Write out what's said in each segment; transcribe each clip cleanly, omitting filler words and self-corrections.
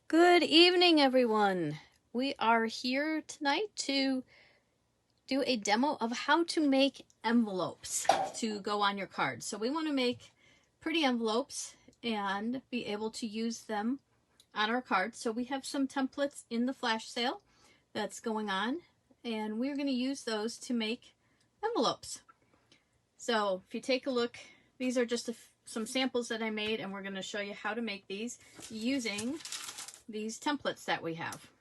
Good evening, everyone. We are here tonight to do a demo of how to make envelopes to go on your cards. So we want to make pretty envelopes and be able to use them on our cards. So we have some templates in the flash sale that's going on, and we're going to use those to make envelopes. So if you take a look, these are just some samples that I made, and we're going to show you how to make these using these templates that we have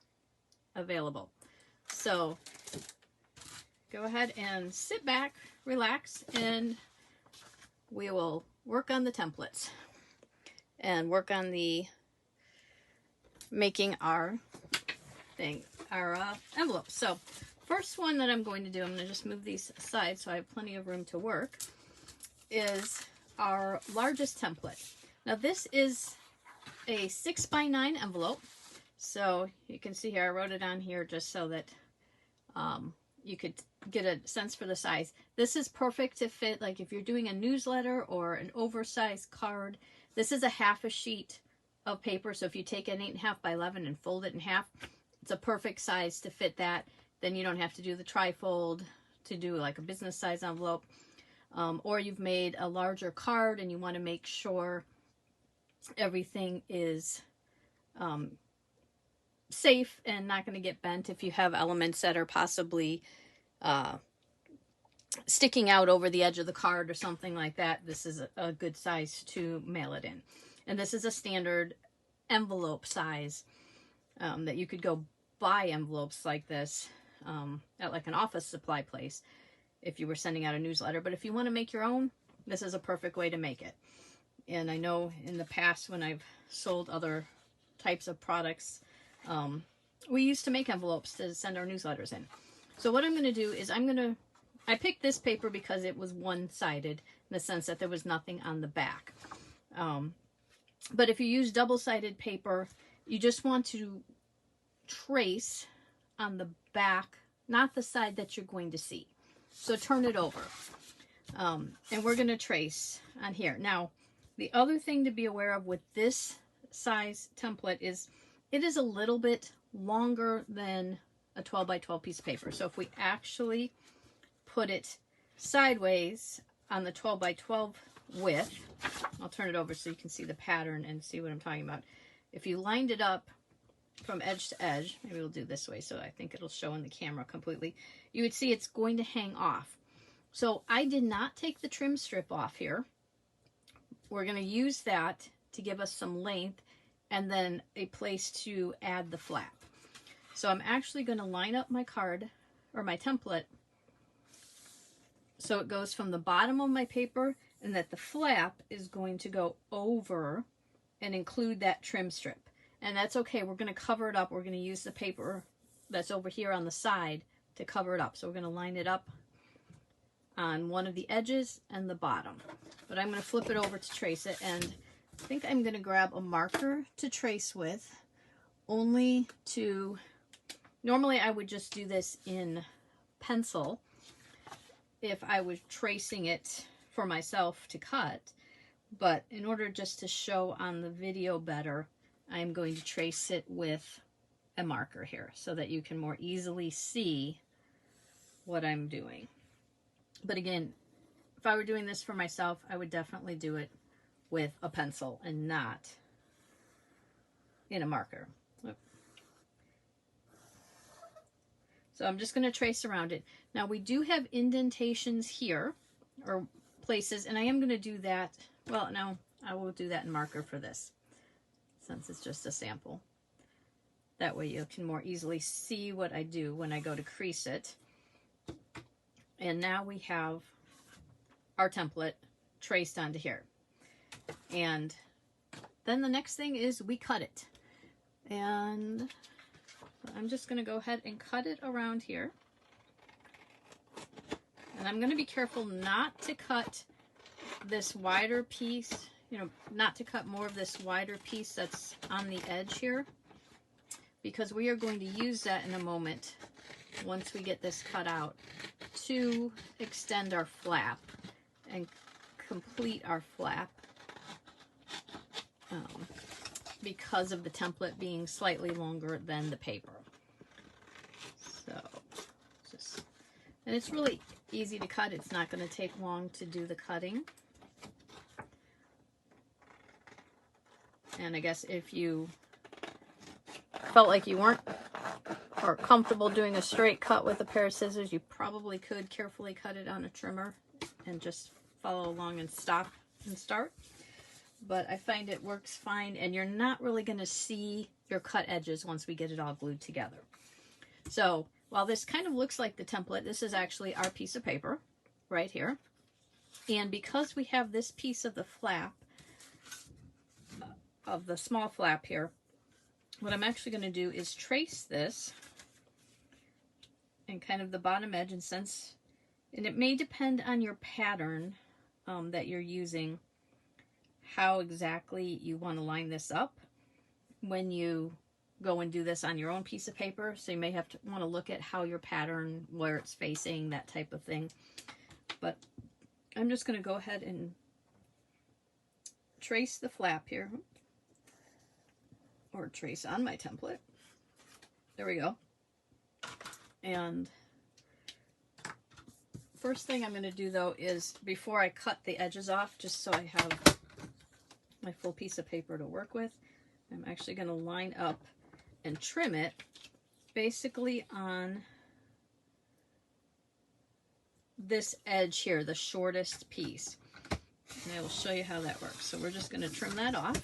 available. So go ahead and sit back, relax, and we will work on the templates and work on the making our envelopes. So first one that I'm going to do, I'm going to just move these aside so I have plenty of room to work, is our largest template. Now this is a 6x9 envelope. So you can see here, I wrote it on here just so that you could get a sense for the size. This is perfect to fit, like if you're doing a newsletter or an oversized card. This is a half a sheet of paper. So if you take an 8.5 by 11 and fold it in half, it's a perfect size to fit that. Then you don't have to do the trifold to do like a business size envelope. Or you've made a larger card and you want to make sure everything is safe and not going to get bent if you have elements that are possibly sticking out over the edge of the card or something like that. This is a good size to mail it in. And this is a standard envelope size that you could go buy envelopes like this at like an office supply place if you were sending out a newsletter. But if you want to make your own, this is a perfect way to make it. And I know in the past when I've sold other types of products, we used to make envelopes to send our newsletters in. So what I'm going to do is I picked this paper because it was one-sided in the sense that there was nothing on the back. But if you use double-sided paper, you just want to trace on the back, not the side that you're going to see. So turn it over. And we're going to trace on here. Now, the other thing to be aware of with this size template is it is a little bit longer than a 12 by 12 piece of paper. So if we actually put it sideways on the 12 by 12 width, I'll turn it over so you can see the pattern and see what I'm talking about. If you lined it up from edge to edge, maybe we'll do this way so I think it'll show in the camera completely, you would see it's going to hang off. So I did not take the trim strip off here. We're going to use that to give us some length and then a place to add the flap. So I'm actually going to line up my card or my template so it goes from the bottom of my paper and that the flap is going to go over and include that trim strip. And that's okay. We're going to cover it up. We're going to use the paper that's over here on the side to cover it up. So we're going to line it up on one of the edges and the bottom. But I'm going to flip it over to trace it, and I think I'm going to grab a marker to trace with, only to, normally I would just do this in pencil if I was tracing it for myself to cut, but in order just to show on the video better, I'm going to trace it with a marker here so that you can more easily see what I'm doing. But again, if I were doing this for myself, I would definitely do it with a pencil and not in a marker. So I'm just going to trace around it. Now we do have indentations here, or places, and I am going to do that. Well, no, I will do that in marker for this, since it's just a sample. That way you can more easily see what I do when I go to crease it. And now we have our template traced onto here. And then the next thing is we cut it. And I'm just going to go ahead and cut it around here. And I'm going to be careful not to cut this wider piece, not to cut more of this wider piece that's on the edge here, because we are going to use that in a moment once we get this cut out to extend our flap and complete our flap. because of the template being slightly longer than the paper. So, just, and it's really easy to cut. It's not going to take long to do the cutting. And I guess if you felt like you weren't or comfortable doing a straight cut with a pair of scissors, you probably could carefully cut it on a trimmer and just follow along and stop and start. But I find it works fine, and you're not really going to see your cut edges once we get it all glued together. So while this kind of looks like the template, this is actually our piece of paper right here. And because we have this piece of the flap, of the small flap here, what I'm actually going to do is trace this and kind of the bottom edge, and it may depend on your pattern that you're using, how exactly you want to line this up when you go and do this on your own piece of paper. So you may have to want to look at how your pattern, where it's facing, that type of thing. But I'm just going to go ahead and trace the flap here, or trace on my template. There we go. And first thing I'm going to do though is, before I cut the edges off, just so I have my full piece of paper to work with, I'm actually going to line up and trim it basically on this edge here, the shortest piece. And I will show you how that works. So we're just going to trim that off.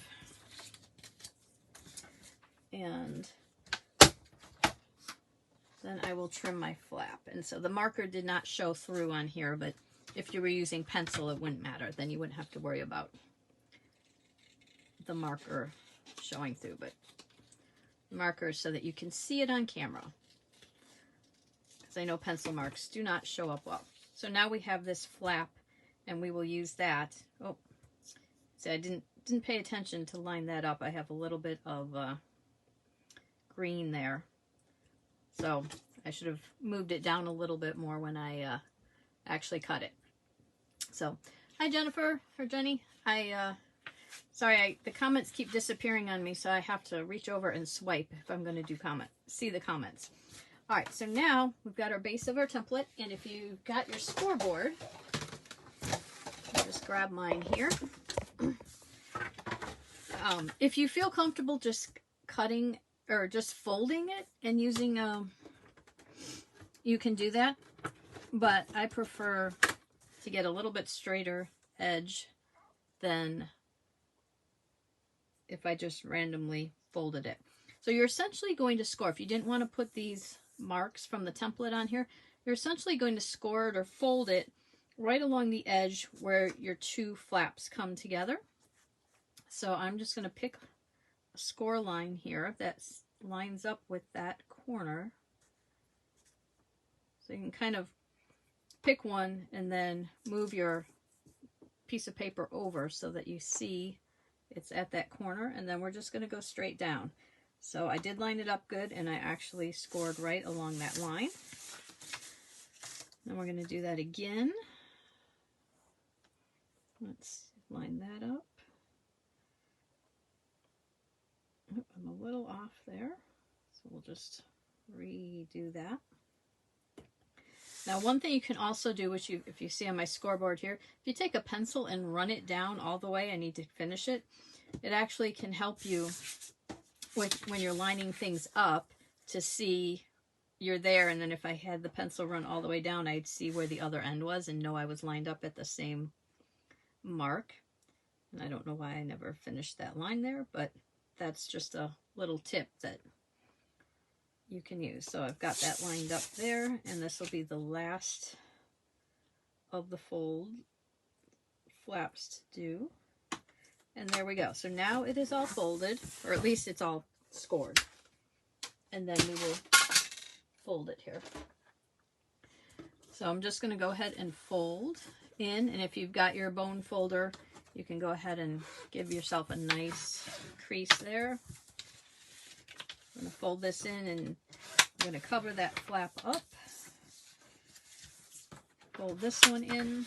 And then I will trim my flap. And so the marker did not show through on here, but if you were using pencil, it wouldn't matter. Then you wouldn't have to worry about the marker showing through. But the marker is so that you can see it on camera, because I know pencil marks do not show up well. So now we have this flap, and we will use that. Oh, see, I didn't pay attention to line that up. I have a little bit of green there, so I should have moved it down a little bit more when I actually cut it. So, hi Jennifer, or Jenny. Sorry, the comments keep disappearing on me, so I have to reach over and swipe if I'm going to do see the comments. All right, so now we've got our base of our template, and if you've got your scoreboard, I'll just grab mine here. If you feel comfortable just cutting or just folding it and using, you can do that, but I prefer to get a little bit straighter edge than if I just randomly folded it. So you're essentially going to score. If you didn't want to put these marks from the template on here, you're essentially going to score it or fold it right along the edge where your two flaps come together. So I'm just going to pick a score line here that lines up with that corner. So you can kind of pick one and then move your piece of paper over so that you see it's at that corner, and then we're just going to go straight down. So I did line it up good, and I actually scored right along that line. Then we're going to do that again. Let's line that up. Oh, I'm a little off there, so we'll just redo that. Now, one thing you can also do, which if you see on my scoreboard here, if you take a pencil and run it down all the way, I need to finish it, it actually can help you when you're lining things up to see you're there, and then if I had the pencil run all the way down, I'd see where the other end was and know I was lined up at the same mark. And I don't know why I never finished that line there, but that's just a little tip that you can use. So I've got that lined up there, and this will be the last of the fold flaps to do. And there we go. So now it is all folded, or at least it's all scored. And then we will fold it here. So I'm just going to go ahead and fold in, and if you've got your bone folder, you can go ahead and give yourself a nice crease there. I'm going to fold this in, and I'm going to cover that flap up. Fold this one in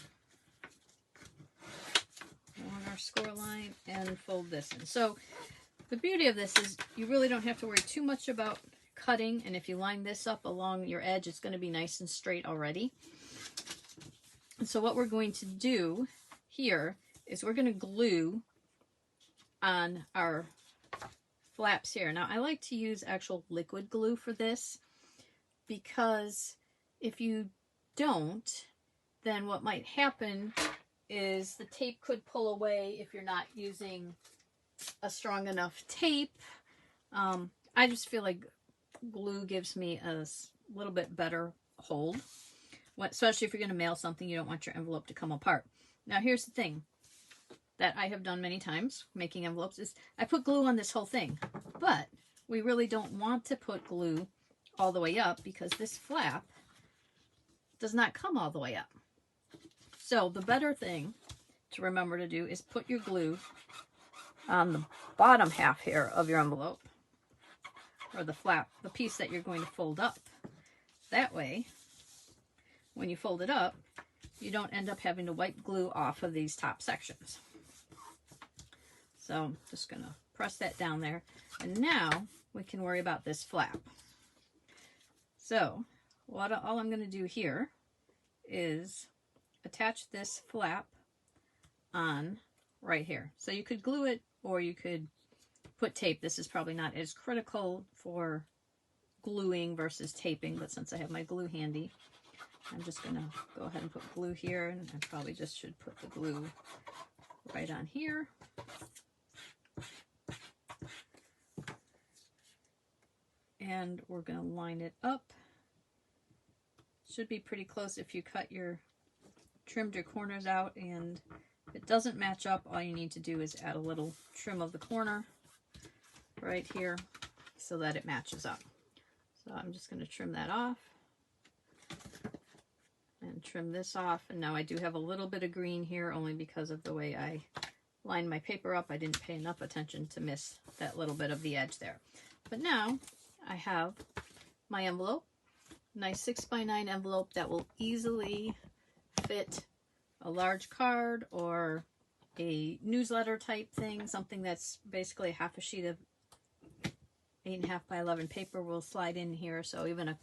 on our score line and fold this in. So the beauty of this is you really don't have to worry too much about cutting, and if you line this up along your edge, it's going to be nice and straight already. And so what we're going to do here is we're going to glue on our flaps here. Now, I like to use actual liquid glue for this, because if you don't, then what might happen is the tape could pull away if you're not using a strong enough tape. I just feel like glue gives me a little bit better hold, especially if you're going to mail something. You don't want your envelope to come apart. Now, here's the thing that I have done many times making envelopes is I put glue on this whole thing, but we really don't want to put glue all the way up because this flap does not come all the way up. So the better thing to remember to do is put your glue on the bottom half here of your envelope, or the flap, the piece that you're going to fold up. That way, when you fold it up, you don't end up having to wipe glue off of these top sections. So I'm just going to press that down there. And now we can worry about this flap. So all I'm going to do here is attach this flap on right here. So you could glue it or you could put tape. This is probably not as critical for gluing versus taping, but since I have my glue handy, I'm just going to go ahead and put glue here, and I probably just should put the glue right on here. And we're going to line it up. Should be pretty close if you trimmed your corners out, and if it doesn't match up, all you need to do is add a little trim of the corner right here so that it matches up. So I'm just going to trim that off and trim this off. And now I do have a little bit of green here only because of the way I lined my paper up. I didn't pay enough attention to miss that little bit of the edge there. But now I have my envelope, nice 6x9 envelope that will easily fit a large card or a newsletter type thing, something that's basically half a sheet of 8.5 by 11 paper will slide in here. So even a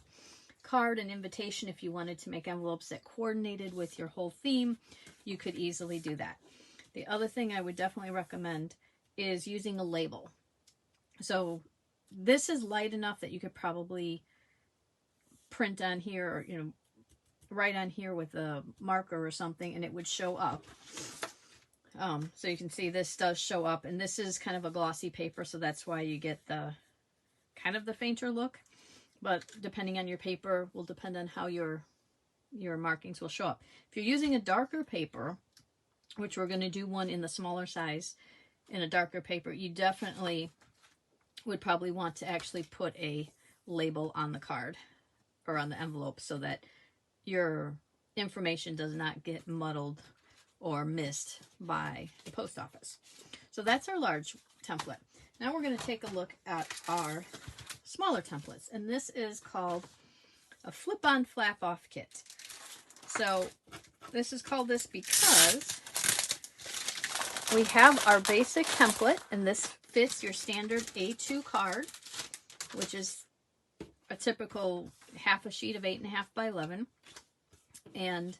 card, an invitation, if you wanted to make envelopes that coordinated with your whole theme, you could easily do that. The other thing I would definitely recommend is using a label. So this is light enough that you could probably print on here, or write on here with a marker or something, and it would show up. So you can see this does show up, and this is kind of a glossy paper, so that's why you get the kind of the fainter look. But depending on your paper will depend on how your markings will show up. If you're using a darker paper, which we're going to do one in the smaller size in a darker paper, you definitely would probably want to actually put a label on the card or on the envelope so that your information does not get muddled or missed by the post office. So that's our large template. Now we're going to take a look at our smaller templates, and this is called a flip-on flap-off kit. So this is called this because we have our basic template, and this fits your standard A2 card, which is a typical half a sheet of 8.5 by 11. And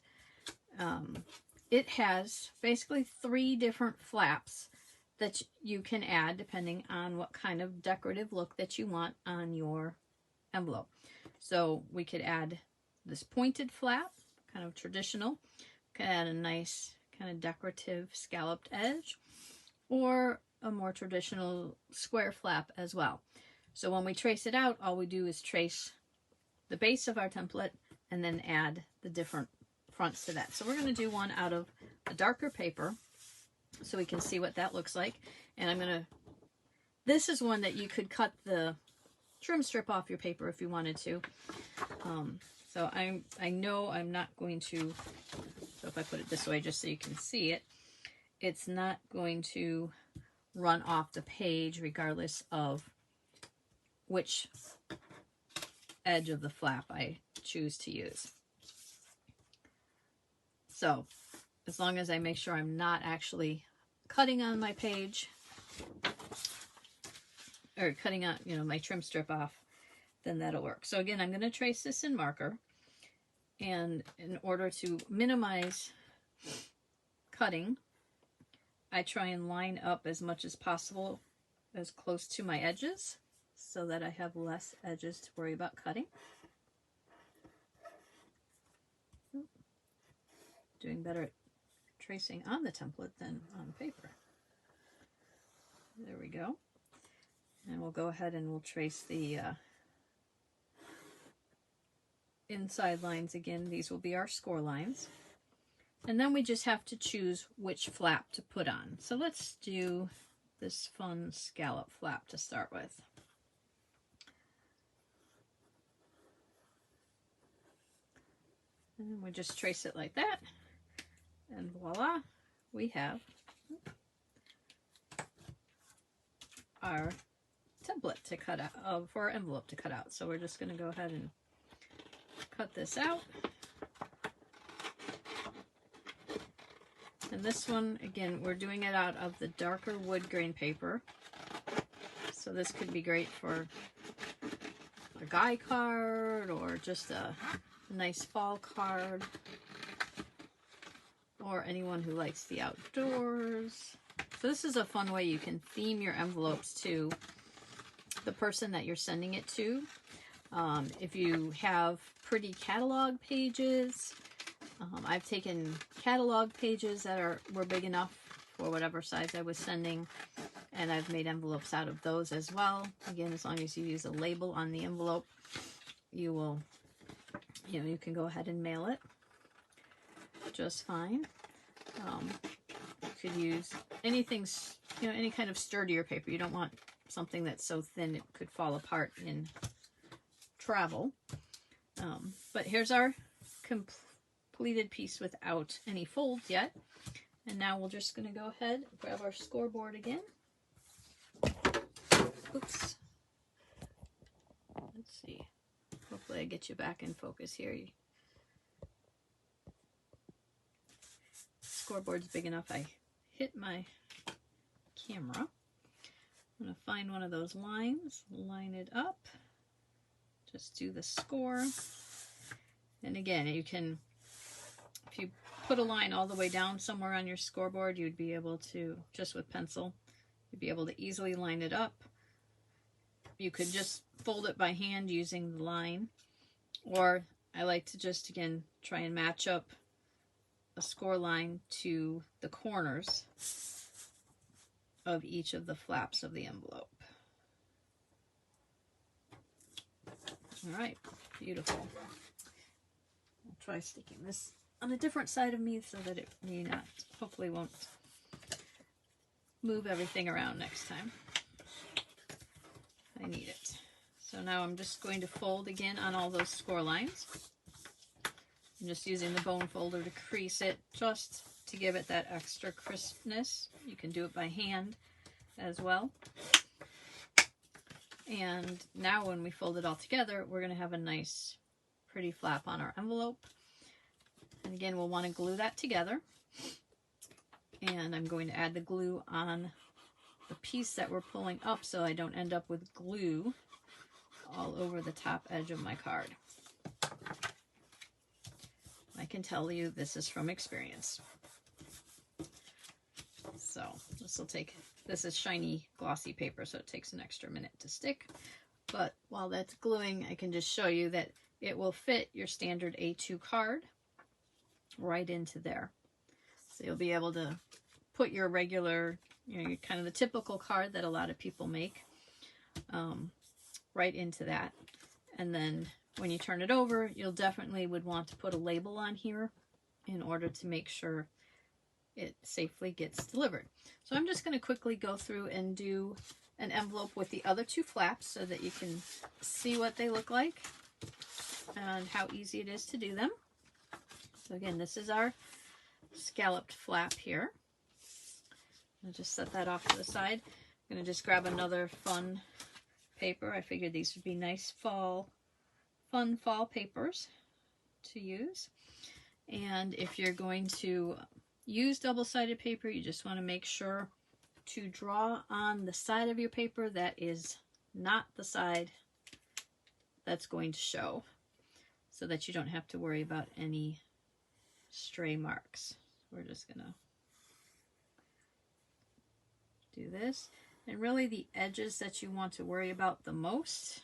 it has basically 3 different flaps that you can add depending on what kind of decorative look that you want on your envelope. So we could add this pointed flap, kind of traditional. We could add a nice kind of decorative scalloped edge, or a more traditional square flap as well. So when we trace it out, all we do is trace the base of our template and then add the different fronts to that. So we're going to do one out of a darker paper so we can see what that looks like. And this is one that you could cut the trim strip off your paper if you wanted to. So I know I'm not going to, so if I put it this way just so you can see it, it's not going to run off the page regardless of which edge of the flap I choose to use. So as long as I make sure I'm not actually cutting on my page, or cutting out, you know, my trim strip off, then that'll work. So again, I'm going to trace this in marker, and in order to minimize cutting, I try and line up as much as possible as close to my edges so that I have less edges to worry about cutting. Doing better at tracing on the template than on paper. There we go. And we'll go ahead and we'll trace the inside lines again. These will be our score lines. And then we just have to choose which flap to put on. So let's do this fun scallop flap to start with. And we just trace it like that. And voila, we have our template to cut out, for our envelope to cut out. So we're just going to go ahead and cut this out. And this one, again, we're doing it out of the darker wood grain paper. So this could be great for a guy card or just a nice fall card, or anyone who likes the outdoors. So this is a fun way you can theme your envelopes to the person that you're sending it to. If you have pretty catalog pages, I've taken catalog pages that were big enough for whatever size I was sending, and I've made envelopes out of those as well. Again, as long as you use a label on the envelope, you will, you know, you can go ahead and mail it just fine. You could use anything, you know, any kind of sturdier paper. You don't want something that's so thin it could fall apart in travel. But here's our completed piece without any folds yet. And now we're just going to go ahead and grab our scoreboard again. Oops. Let's see. Hopefully I get you back in focus here. Scoreboard's big enough I hit my camera. I'm going to find one of those lines, line it up, just do the score. And again, you can, if you put a line all the way down somewhere on your scoreboard, you'd be able to, just with pencil, you'd be able to easily line it up. You could just fold it by hand using the line, or I like to just, again, try and match up a score line to the corners of each of the flaps of the envelope. All right, beautiful. I'll try sticking this on a different side of me so that it may not, hopefully won't move everything around next time. I need it. So now I'm just going to fold again on all those score lines. I'm just using the bone folder to crease it just to give it that extra crispness. You can do it by hand as well. And now when we fold it all together, we're going to have a nice pretty flap on our envelope. And again, we'll want to glue that together. And I'm going to add the glue on the piece that we're pulling up so I don't end up with glue all over the top edge of my card. I can tell you this is from experience. So this is shiny glossy paper, so it takes an extra minute to stick. But while that's gluing, I can just show you that it will fit your standard A2 card right into there. So you'll be able to put your regular, you know, kind of the typical card that a lot of people make right into that. And then when you turn it over, you'll definitely would want to put a label on here in order to make sure it safely gets delivered. So I'm just going to quickly go through and do an envelope with the other two flaps so that you can see what they look like and how easy it is to do them. So again, this is our scalloped flap here. I'll just set that off to the side. I'm going to just grab another fun paper. I figured these would be nice fun fall papers to use. And if you're going to use double-sided paper, you just want to make sure to draw on the side of your paper that is not the side that's going to show, so that you don't have to worry about any stray marks. We're just gonna do this. And really the edges that you want to worry about the most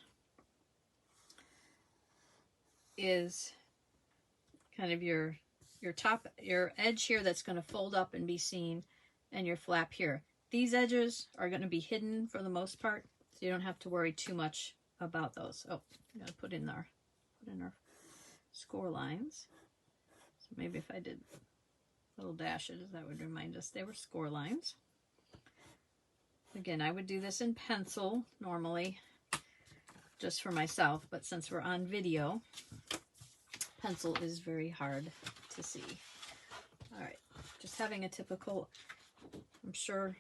is kind of your edge here that's going to fold up and be seen, and your flap here. These edges are going to be hidden for the most part, so you don't have to worry too much about those. Oh, I'm going to put in our score lines. So maybe if I did little dashes, that would remind us they were score lines. Again, I would do this in pencil normally, just for myself, but since we're on video, pencil is very hard to see. All right, just having a typical, I'm sure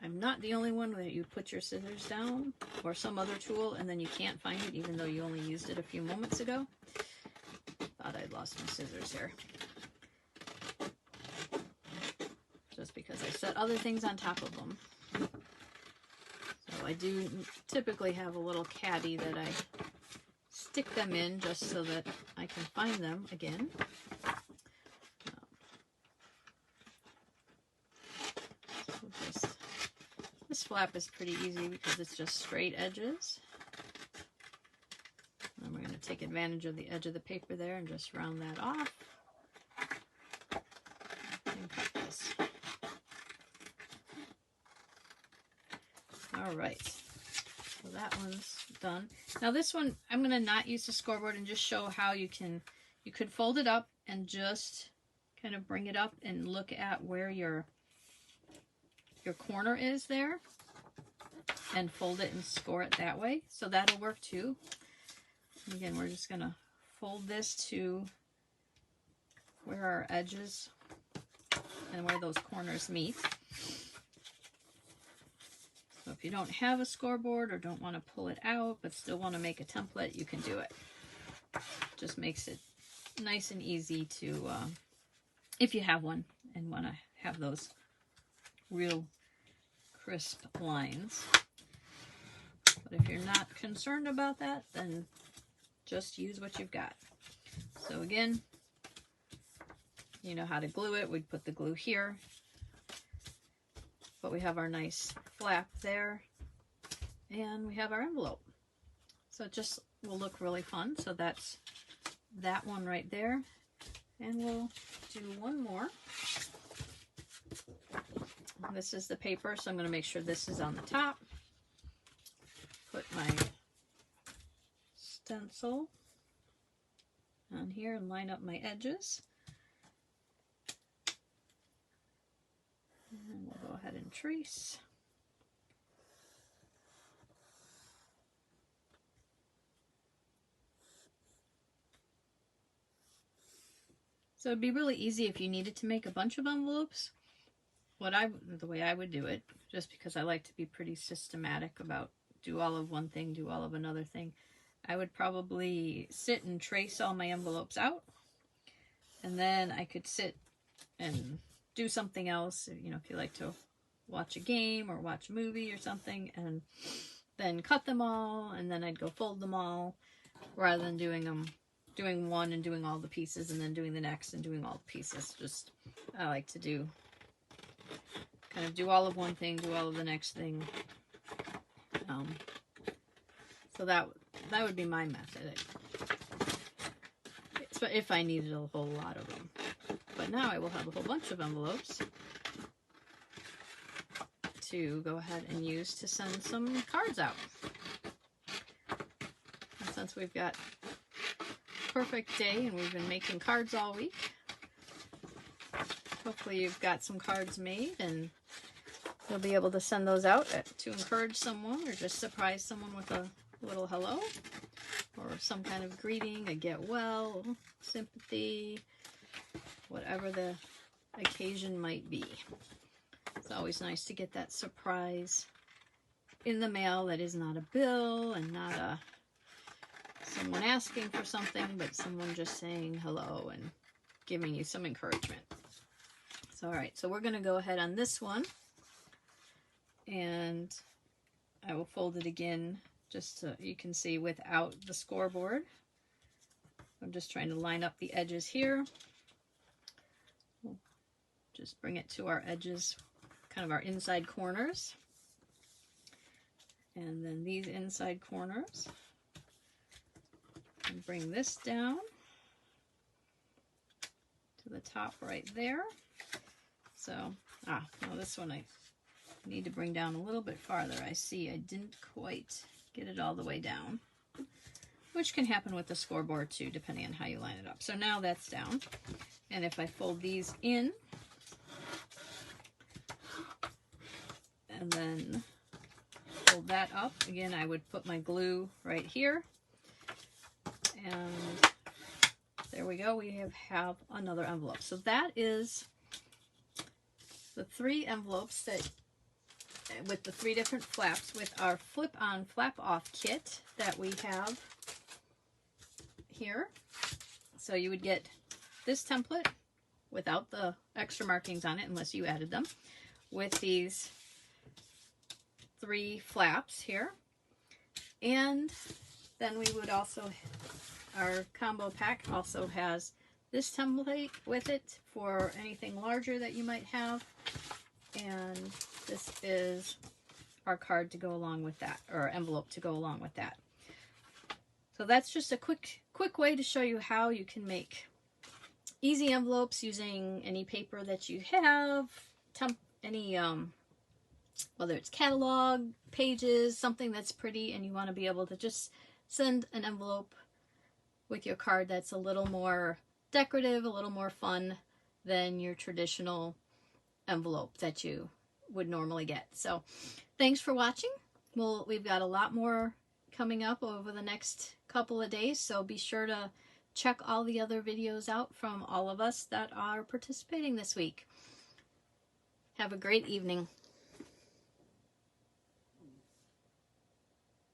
I'm not the only one where you put your scissors down or some other tool and then you can't find it even though you only used it a few moments ago. Thought I'd lost my scissors here. Just because I set other things on top of them. So I do typically have a little caddy that I stick them in just so that I can find them again. So this flap is pretty easy because it's just straight edges. And we're going to take advantage of the edge of the paper there and just round that off. And cut this. All right. So that one's done. Now this one, I'm going to not use the scoreboard and just show how you could fold it up and just kind of bring it up and look at where your corner is there and fold it and score it that way. So that'll work too. And again, we're just going to fold this to where our edges and where those corners meet. So if you don't have a scoreboard or don't want to pull it out but still want to make a template, you can do it. Just makes it nice and easy to, if you have one and want to have those real crisp lines. But if you're not concerned about that, then just use what you've got. So again, you know how to glue it. We'd put the glue here. But we have our nice flap there, and we have our envelope. So it just will look really fun. So that's that one right there. And we'll do one more. This is the paper, so I'm going to make sure this is on the top. Put my stencil on here and line up my edges. And we'll go ahead and trace. So it'd be really easy if you needed to make a bunch of envelopes. The way I would do it, just because I like to be pretty systematic about do all of one thing, do all of another thing, I would probably sit and trace all my envelopes out, and then I could sit and do something else, you know, if you like to watch a game or watch a movie or something, and then cut them all, and then I'd go fold them all, rather than doing one and doing all the pieces and then doing the next and doing all the pieces. Just, I like to do, kind of do all of one thing, do all of the next thing. So that would be my method. So if I needed a whole lot of them. But now I will have a whole bunch of envelopes to go ahead and use to send some cards out. And since we've got perfect day and we've been making cards all week, hopefully you've got some cards made and you'll be able to send those out to encourage someone or just surprise someone with a little hello or some kind of greeting, a get well, sympathy, whatever the occasion might be. It's always nice to get that surprise in the mail that is not a bill and not someone asking for something, but someone just saying hello and giving you some encouragement. So, all right, so we're going to go ahead on this one and I will fold it again just so you can see without the scoreboard. I'm just trying to line up the edges here. We'll just bring it to our edges, kind of our inside corners. And then these inside corners. And bring this down to the top right there. So, well, this one I need to bring down a little bit farther. I see I didn't quite get it all the way down, which can happen with the scoreboard too, depending on how you line it up. So now that's down. And if I fold these in, and then fold that up, again, I would put my glue right here. And there we go. We have another envelope. So that is the 3 envelopes that with the 3 different flaps with our flip-on, flap-off kit that we have here. So you would get this template without the extra markings on it, unless you added them, with these 3 flaps here. And then we would also, our combo pack also has this template with it for anything larger that you might have. And this is our card to go along with that, or envelope to go along with that. So that's just a quick way to show you how you can make easy envelopes using any paper that you have, any whether it's catalog pages, something that's pretty, and you want to be able to just send an envelope with your card that's a little more decorative, a little more fun than your traditional envelope that you would normally get. So thanks for watching. We've got a lot more coming up over the next couple of days, so be sure to check all the other videos out from all of us that are participating this week. Have a great evening.